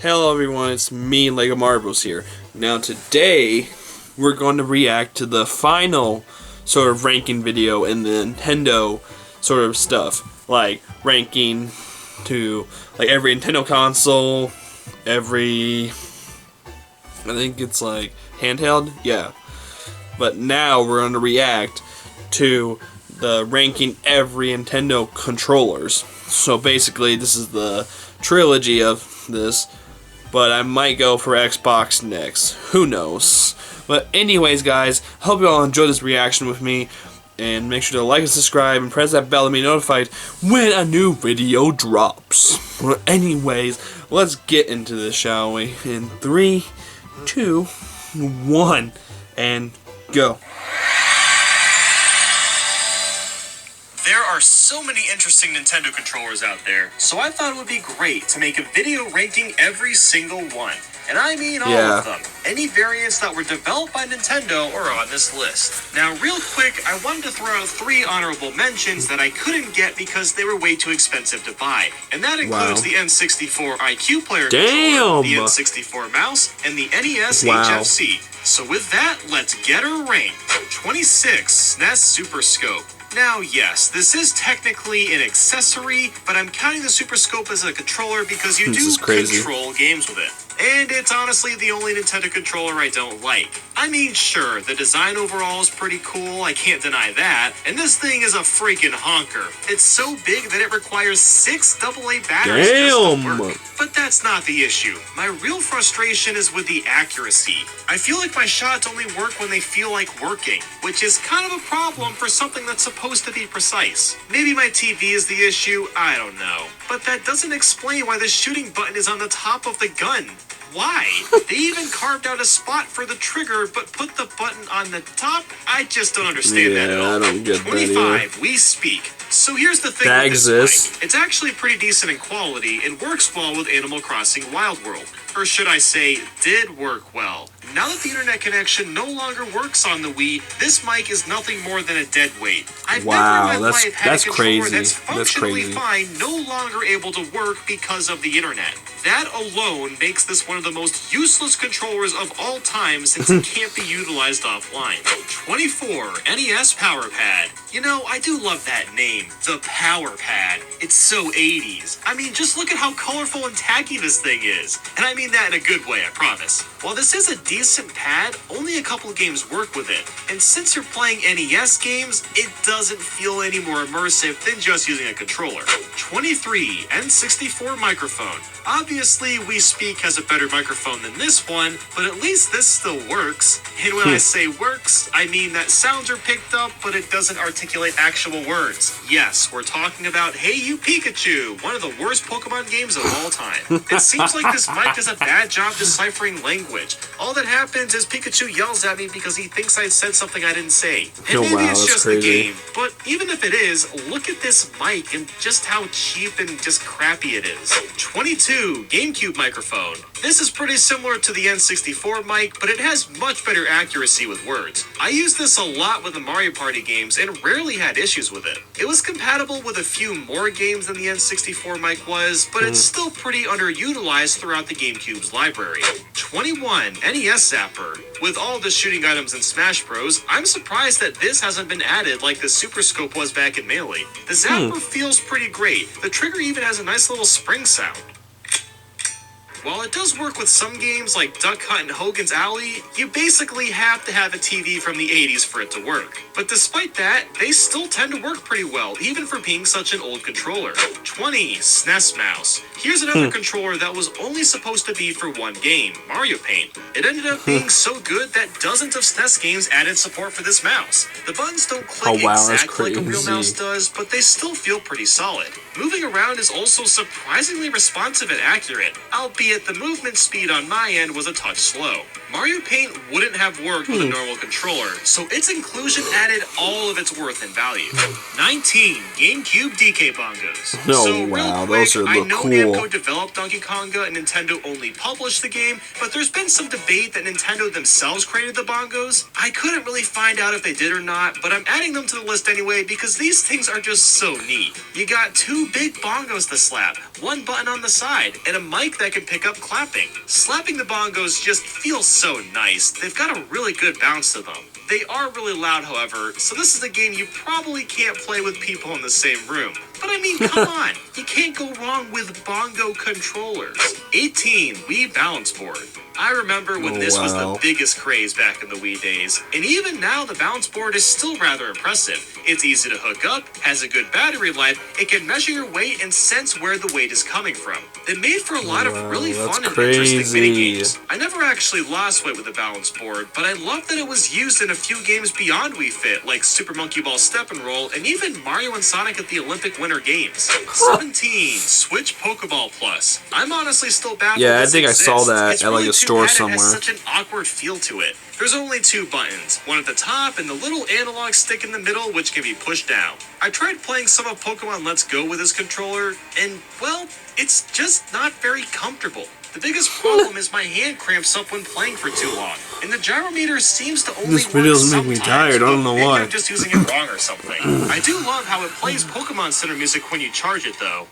Hello everyone, it's me, Lego Marbles here. Now today, we're going to react to the final sort of ranking video in the Nintendo sort of stuff. Like, ranking to, like, every Nintendo console, every, I think it's like, handheld? Yeah. But now we're going to react to the ranking every Nintendo controllers. So basically, this is the trilogy of this. But I might go for Xbox next. Who knows? But anyways, guys, hope you all enjoyed this reaction with me. And make sure to like and subscribe and press that bell to be notified when a new video drops. Well, anyways, let's get into this, shall we? In 3, 2, 1, and go. There are so many interesting Nintendo controllers out there, so I thought it would be great to make a video ranking every single one. And I mean all of them. Any variants that were developed by Nintendo are on this list. Now, real quick, I wanted to throw out 3 honorable mentions that I couldn't get because they were way too expensive to buy. And that includes the N64 IQ Player Controller, the N64 Mouse, and the NES HFC. So with that, let's get her ranked. 26, SNES Super Scope. Now, yes, this is technically an accessory, but I'm counting the Super Scope as a controller because you do control games with it. And it's honestly the only Nintendo controller I don't like. I mean, sure, the design overall is pretty cool, I can't deny that, and this thing is a freaking honker. It's so big that it requires 6 AA batteries just to work. But that's not the issue. My real frustration is with the accuracy. I feel like my shots only work when they feel like working, which is kind of a problem for something that's supposed to be precise. Maybe my TV is the issue, I don't know. But that doesn't explain why the shooting button is on the top of the gun. Why? They even carved out a spot for the trigger, but put the button on the top? I just don't understand that at all. I don't get 25, We Speak. So here's the thing with this mic. It's actually pretty decent in quality and works well with Animal Crossing Wild World. Or should I say, did work well. Now that the internet connection no longer works on the Wii, this mic is nothing more than a dead weight. I've never in my life had a controller that's functionally fine no longer able to work because of the internet. That alone makes this one of the most useless controllers of all time since it can't be utilized offline. 24, NES Power Pad. You know, I do love that name, the Power Pad. It's so 80s. I mean, just look at how colorful and tacky this thing is. And I mean that in a good way, I promise. While this is a decent pad, only a couple games work with it. And since you're playing NES games, it doesn't feel any more immersive than just using a controller. 23, N64 Microphone. Obviously, Wii Speak has a better microphone than this one, but at least this still works. And when I say works, I mean that sounds are picked up, but it doesn't articulate actual words. Yes, we're talking about Hey You Pikachu, one of the worst Pokemon games of all time. It seems like this mic does a bad job deciphering language. All that happens is Pikachu yells at me because he thinks I said something I didn't say. And maybe it's just the game, but even if it is, look at this mic and just how cheap and just crappy it is. 22, Gamecube Microphone. This is pretty similar to the N64 mic, but it has much better accuracy with words. I used this a lot with the Mario Party games and rarely had issues with it. It was compatible with a few more games than the N64 mic was, but it's still pretty underutilized throughout the GameCube's library. 21, NES Zapper. With all the shooting items in Smash Bros, I'm surprised that this hasn't been added like the Super Scope was back in Melee. The Zapper feels pretty great. The trigger even has a nice little spring sound. While it does work with some games like Duck Hunt and Hogan's Alley, you basically have to have a TV from the 80s for it to work. But despite that, they still tend to work pretty well, even for being such an old controller. 20, SNES Mouse. Here's another controller that was only supposed to be for one game, Mario Paint. It ended up being so good that dozens of SNES games added support for this mouse. The buttons don't click exactly like a real mouse does, but they still feel pretty solid. Moving around is also surprisingly responsive and accurate, albeit the movement speed on my end was a touch slow. Mario Paint wouldn't have worked with a normal controller, so its inclusion added all of its worth and value. 19. GameCube DK Bongos. Oh, So wow, real quick, those are I look know cool. Namco developed Donkey Konga and Nintendo only published the game, but there's been some debate that Nintendo themselves created the bongos. I couldn't really find out if they did or not, but I'm adding them to the list anyway because these things are just so neat. You got 2 big bongos to slap, 1 button on the side, and a mic that can pick up clapping. Slapping the bongos just feels so nice. They've got a really good bounce to them. They are really loud, however, so this is a game you probably can't play with people in the same room. But I mean, come on, you can't go wrong with bongo controllers. 18. Wii Balance Board. I remember when this was the biggest craze back in the Wii days, and even now the balance board is still rather impressive. It's easy to hook up, has a good battery life, it can measure your weight and sense where the weight is coming from. It made for a lot of really fun and interesting mini games. I never actually lost weight with the balance board, but I love that it was used in a few games beyond Wii Fit, like Super Monkey Ball Step and Roll, and even Mario and Sonic at the Olympic Winter Games. 17. Switch Pokeball Plus. I'm honestly still baffled. Yeah, I think I saw that at like a store somewhere. It has such an awkward feel to it. There's only 2 buttons, one at the top and the little analog stick in the middle, which can be pushed down. I tried playing some of Pokemon Let's Go with this controller, and, well, it's just not very comfortable. The biggest problem is my hand cramps up when playing for too long, and the gyrometer seems to only This video's making me tired, I don't know why. I'm just using it wrong or something. I do love how it plays Pokemon Center music when you charge it, though.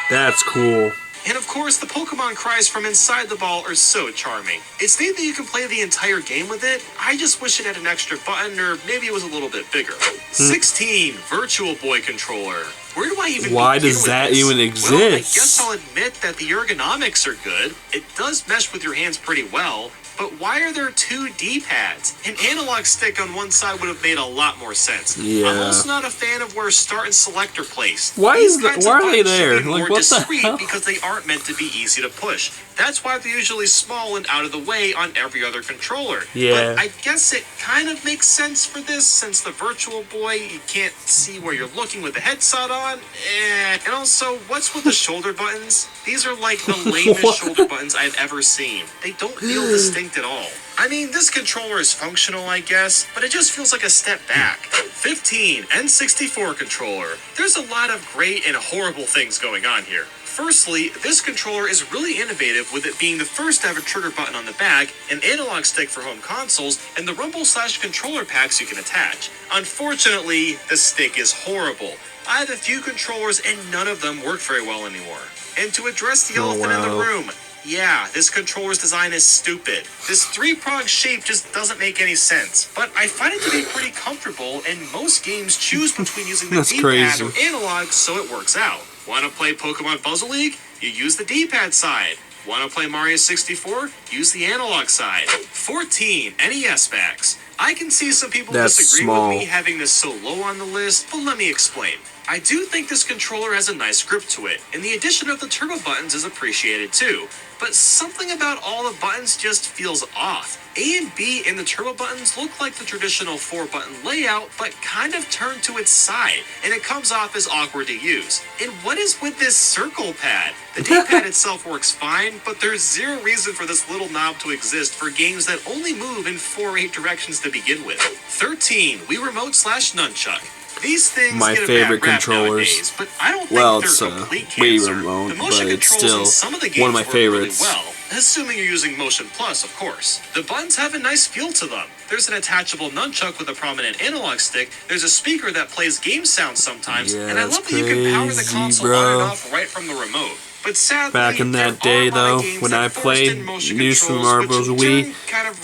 That's cool. And of course, the Pokemon cries from inside the ball are so charming. It's neat that you can play the entire game with it. I just wish it had an extra button, or maybe it was a little bit bigger. 16. Virtual Boy Controller. Where do I even Why begin does with that this? even Well, I exist? guess I'll admit that the ergonomics are good. It does mesh with your hands pretty well. But why are there 2 D-pads? An analog stick on one side would have made a lot more sense. Yeah. I'm also not a fan of where start and select are placed. Why These is that? kinds Why of are they buttons should there? be Like, more what the discreet hell? because they aren't meant to be easy to push. That's why they're usually small and out of the way on every other controller. Yeah. But I guess it kind of makes sense for this since the Virtual Boy, you can't see where you're looking with the headset on. And also, what's with the shoulder buttons? These are like the lamest shoulder buttons I've ever seen. They don't feel distinct at all. I mean, this controller is functional, I guess, but it just feels like a step back. 15. N64 Controller. There's a lot of great and horrible things going on here. Firstly, this controller is really innovative with it being the first ever trigger button on the back, an analog stick for home consoles, and the rumble/controller packs you can attach. Unfortunately, the stick is horrible. I have a few controllers and none of them work very well anymore. And to address the elephant in the room, yeah, this controller's design is stupid. This 3-pronged shape just doesn't make any sense. But I find it to be pretty comfortable, and most games choose between using the D-pad or analog, so it works out. Want to play Pokemon Puzzle League? You use the D-pad side. Want to play Mario 64? Use the analog side. 14. NES Max. I can see some people disagree with me having this so low on the list, but let me explain. I do think this controller has a nice grip to it, and the addition of the turbo buttons is appreciated too. But something about all the buttons just feels off. A and B in the turbo buttons look like the traditional 4-button layout, but kind of turned to its side, and it comes off as awkward to use. And what is with this circle pad? The D-pad itself works fine, but there's zero reason for this little knob to exist for games that only move in 4 or 8 directions to begin with. 13. Wii Remote/Nunchuck. These things My get a favorite bad rap controllers. nowadays, but I don't think Well, they're it's complete Wii cancer. Remote, The motion but it's controls in still some of the games one of my work favorites. really well, assuming you're using Motion Plus, of course. The buttons have a nice feel to them. There's an attachable nunchuck with a prominent analog stick. There's a speaker that plays game sounds sometimes, and I love that you can power the console on and off right from the remote. But sadly, back in that day, though, when I played New Super Mario Bros. Wii,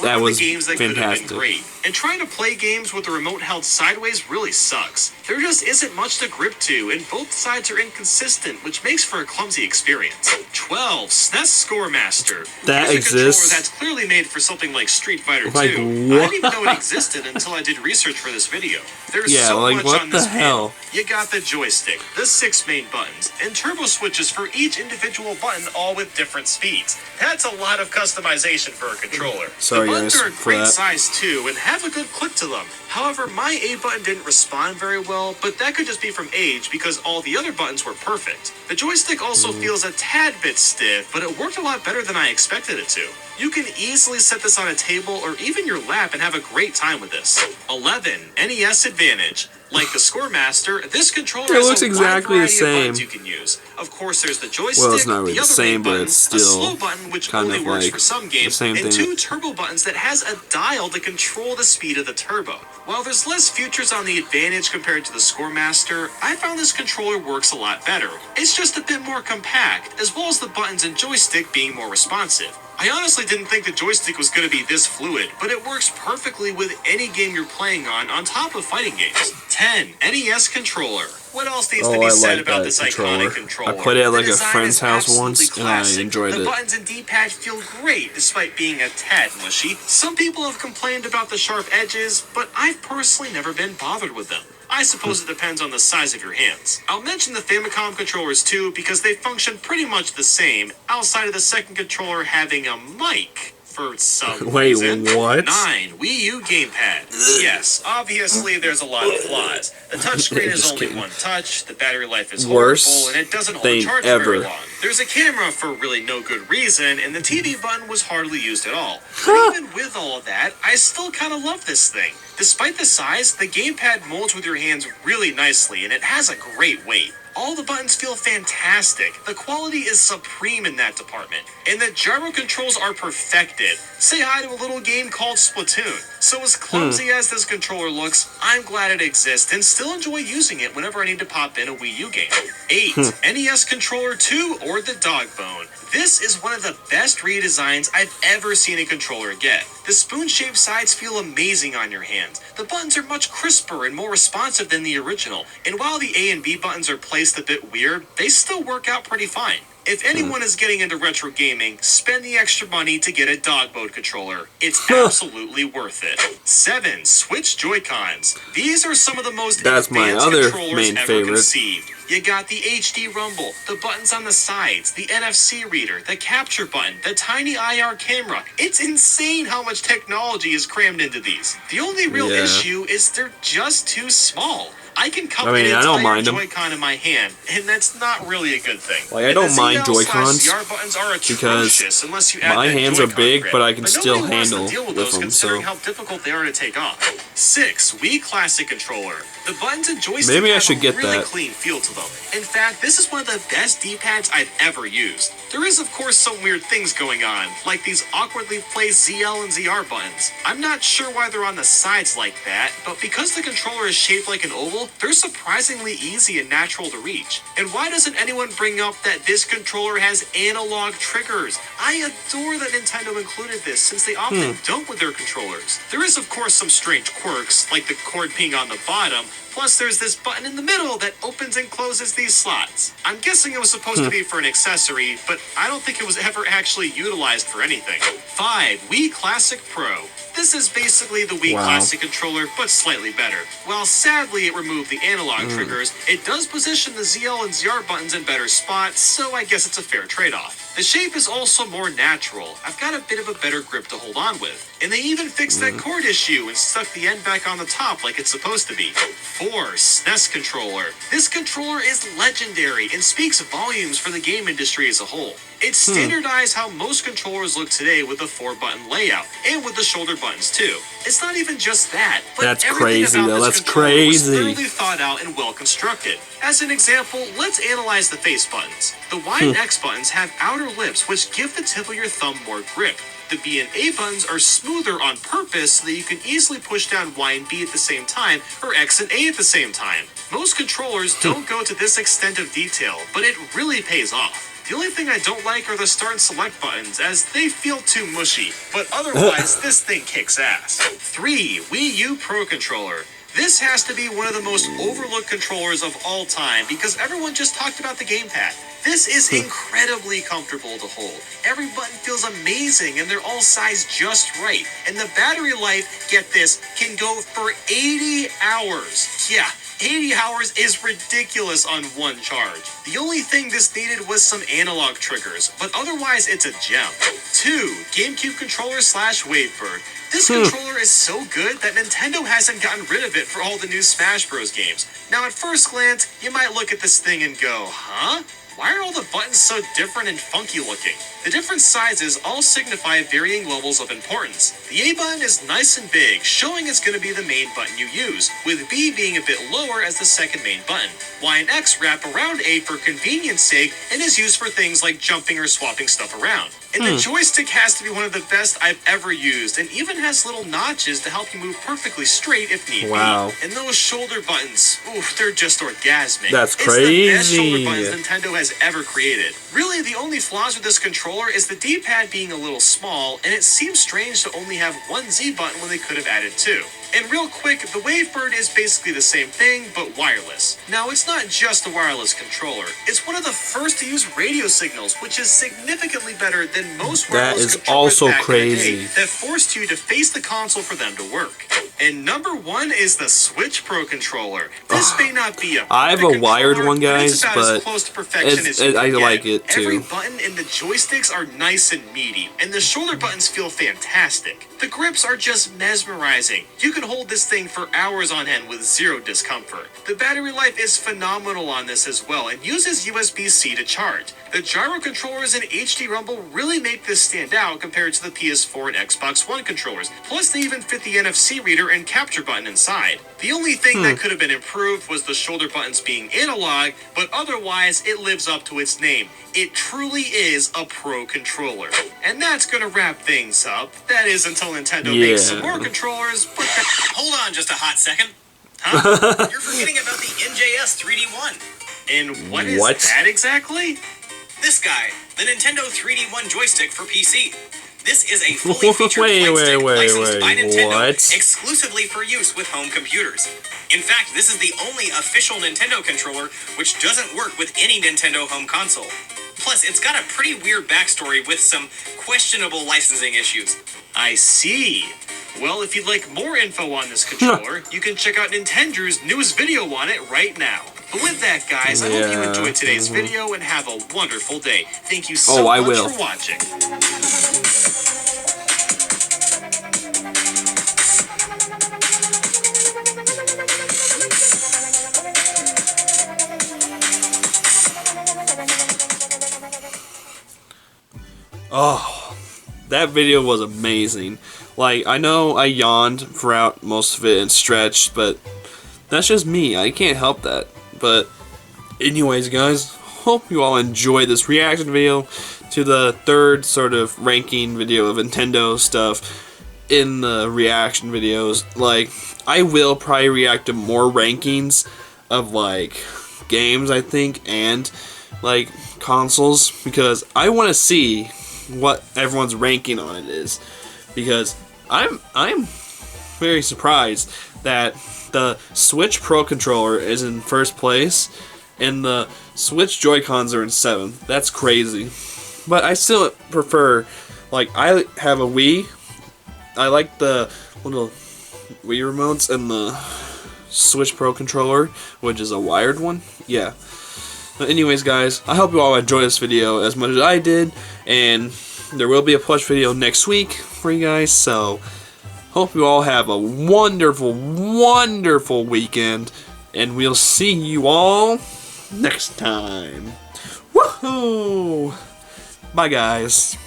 that was fantastic. And trying to play games with the remote held sideways really sucks. There just isn't much to grip to, and both sides are inconsistent, which makes for a clumsy experience. 12. SNES Score Master. That Here's a controller exists. that's clearly made for something like Street Fighter 2. Like, I didn't even know it existed until I did research for this video. There's so much on this panel. You got the joystick, the 6 main buttons, and turbo switches for each individual button, all with different speeds. That's a lot of customization for a controller. Sorry, the buttons guys, are a for great that. size too, and have have a good click to them. However, my A button didn't respond very well, but that could just be from age because all the other buttons were perfect. The joystick also feels a tad bit stiff, but it worked a lot better than I expected it to. You can easily set this on a table or even your lap and have a great time with this. 11. NES Advantage. Like the Scoremaster, this controller has a wide variety of buttons you can use. Of course, there's the joystick, Well, it's not really the other the same, button, but it's a still slow button which kind only of works like for some the games, same and thing. 2 turbo buttons that has a dial to control the speed of the turbo. While there's less features on the Advantage compared to the Scoremaster, I found this controller works a lot better. It's just a bit more compact, as well as the buttons and joystick being more responsive. I honestly didn't think the joystick was going to be this fluid, but it works perfectly with any game you're playing on top of fighting games. 10. NES Controller. What else needs to be said about this iconic controller? I played it at like The a design friend's is house absolutely once, and I classic. enjoyed The it. buttons and D-pad feel great, despite being a tad mushy. Some people have complained about the sharp edges, but I've personally never been bothered with them. I suppose it depends on the size of your hands. I'll mention the Famicom controllers too, because they function pretty much the same, outside of the second controller having a mic. For some Wait, reason. what? 9. Wii U Gamepad. Yes, obviously there's a lot of flaws. The touchscreen is Just only kidding. one touch, the battery life is Worst horrible, and it doesn't hold thing charge ever. very long. There's a camera for really no good reason, and the TV button was hardly used at all. But even with all of that, I still kind of love this thing. Despite the size, the gamepad molds with your hands really nicely, and it has a great weight. All the buttons feel fantastic. The quality is supreme in that department. And the gyro controls are perfected. Say hi to a little game called Splatoon. So as clumsy as this controller looks, I'm glad it exists and still enjoy using it whenever I need to pop in a Wii U game. 8. NES Controller 2 or the Dogbone. This is one of the best redesigns I've ever seen a controller get. The spoon-shaped sides feel amazing on your hands. The buttons are much crisper and more responsive than the original, and while the A and B buttons are placed a bit weird, they still work out pretty fine. If anyone is getting into retro gaming, spend the extra money to get a Dogbone controller. It's absolutely worth it. 7. Switch Joy-Cons. These are some of the most That's my advanced other controllers main ever favorite. conceived. You got the HD rumble, the buttons on the sides, the NFC reader, the capture button, the tiny IR camera. It's insane how much technology is crammed into these. The only real issue is they're just too small. I can cup an entire Joy-Con in my hand, and that's not really a good thing. Like, I don't mind Joy-Cons buttons are because unless you add my that hands are Joy-Con big, grip. but I can still nobody wants to handle deal with with those them, considering so how difficult they are to take off. 6. Wii Classic Controller. The buttons and joysticks maybe I have should a get really that. clean feel to them. In fact, this is one of the best D-pads I've ever used. There is, of course, some weird things going on, like these awkwardly placed ZL and ZR buttons. I'm not sure why they're on the sides like that, but because the controller is shaped like an oval, they're surprisingly easy and natural to reach. And why doesn't anyone bring up that this controller has analog triggers? I adore that Nintendo included this, since they often don't with their controllers. There is, of course, some strange quirks, like the cord being on the bottom, plus there's this button in the middle that opens and closes these slots. I'm guessing it was supposed to be for an accessory, but I don't think it was ever actually utilized for anything. 5. Wii Classic Pro. This is basically the Wii Classic Controller, but slightly better. While sadly it removed the analog triggers, it does position the ZL and ZR buttons in better spots, so I guess it's a fair trade-off. The shape is also more natural. I've got a bit of a better grip to hold on with. And they even fixed that cord issue and stuck the end back on the top like it's supposed to be. 4. SNES Controller. This controller is legendary and speaks volumes for the game industry as a whole. It's standardized how most controllers look today with the 4-button layout, and with the shoulder buttons too. It's not even just that, but That's everything crazy, about though. this That's controller was crazy. thoroughly thought out and well constructed. As an example, let's analyze the face buttons. The Y and X buttons have outer lips which give the tip of your thumb more grip. The B and A buttons are smoother on purpose so that you can easily push down Y and B at the same time, or X and A at the same time. Most controllers don't go to this extent of detail, but it really pays off. The only thing I don't like are the start and select buttons, as they feel too mushy, but otherwise this thing kicks ass. 3. Wii U Pro Controller. This has to be one of the most overlooked controllers of all time because everyone just talked about the gamepad. This is incredibly comfortable to hold. Every button feels amazing and they're all sized just right. And the battery life, get this, can go for 80 hours. Yeah, 80 hours is ridiculous on one charge. The only thing this needed was some analog triggers, but otherwise it's a gem. 2. Gamecube Controller / WaveBird. This controller is so good that Nintendo hasn't gotten rid of it for all the new Smash Bros. Games. Now at first glance, you might look at this thing and go, huh? Why are all the buttons so different and funky looking? The different sizes all signify varying levels of importance. The A button is nice and big, showing it's going to be the main button you use, with B being a bit lower as the second main button. Y and X wrap around A for convenience sake and is used for things like jumping or swapping stuff around. And the joystick has to be one of the best I've ever used, and even has little notches to help you move perfectly straight if need be. And those shoulder buttons, oof, they're just orgasmic. That's crazy. It's the best shoulder buttons Nintendo has ever created. Really, the only flaws with this controller is the D-pad being a little small, and it seems strange to only have one Z button when they could have added 2. And real quick, the WaveBird is basically the same thing, but wireless. Now, it's not just a wireless controller. It's one of the first to use radio signals, which is significantly better than most wireless controllers back in the day that forced you to face the console for them to work. And number 1 is the Switch Pro Controller. This may not be a I have a wired one, guys, it's about but as close to perfection as you I can like get. it too. Every button and the joysticks are nice and meaty, and the shoulder buttons feel fantastic. The grips are just mesmerizing. You can hold this thing for hours on end with zero discomfort. The battery life is phenomenal on this as well, and uses USB-C to charge. The gyro controllers and HD rumble really make this stand out compared to the PS4 and Xbox One controllers. Plus, they even fit the NFC reader and capture button inside. The only thing that could have been improved was the shoulder buttons being analog, but otherwise, it lives up to its name. It truly is a pro controller. And that's gonna wrap things up. That is until Nintendo makes some more controllers, but hold on just a hot second. Huh? You're forgetting about the NJS 3D1. And what is that exactly? This guy, the Nintendo 3D1 joystick for PC. This is a fully featured flight stick licensed by Nintendo exclusively for use with home computers. In fact, this is the only official Nintendo controller which doesn't work with any Nintendo home console. Plus, it's got a pretty weird backstory with some questionable licensing issues. I see. Well, if you'd like more info on this controller, you can check out Nintendo's newest video on it right now. But with that, guys, I hope you enjoyed today's video and have a wonderful day. Thank you so much for watching. Oh, that video was amazing. Like, I know I yawned throughout most of it and stretched, but that's just me. I can't help that. But anyways, guys, hope you all enjoyed this reaction video to the third sort of ranking video of Nintendo stuff in the reaction videos. Like, I will probably react to more rankings of, like, games, I think, and, like, consoles, because I want to see what everyone's ranking on it is, because I'm very surprised that the Switch Pro Controller is in first place and the Switch Joy-Cons are in 7th. That's crazy. But I still prefer, like, I have a Wii. I like the little Wii remotes and the Switch Pro Controller, which is a wired one. Yeah. But anyways, guys, I hope you all enjoyed this video as much as I did, and there will be a plush video next week for you guys, so hope you all have a wonderful, wonderful weekend, and we'll see you all next time. Woohoo! Bye, guys.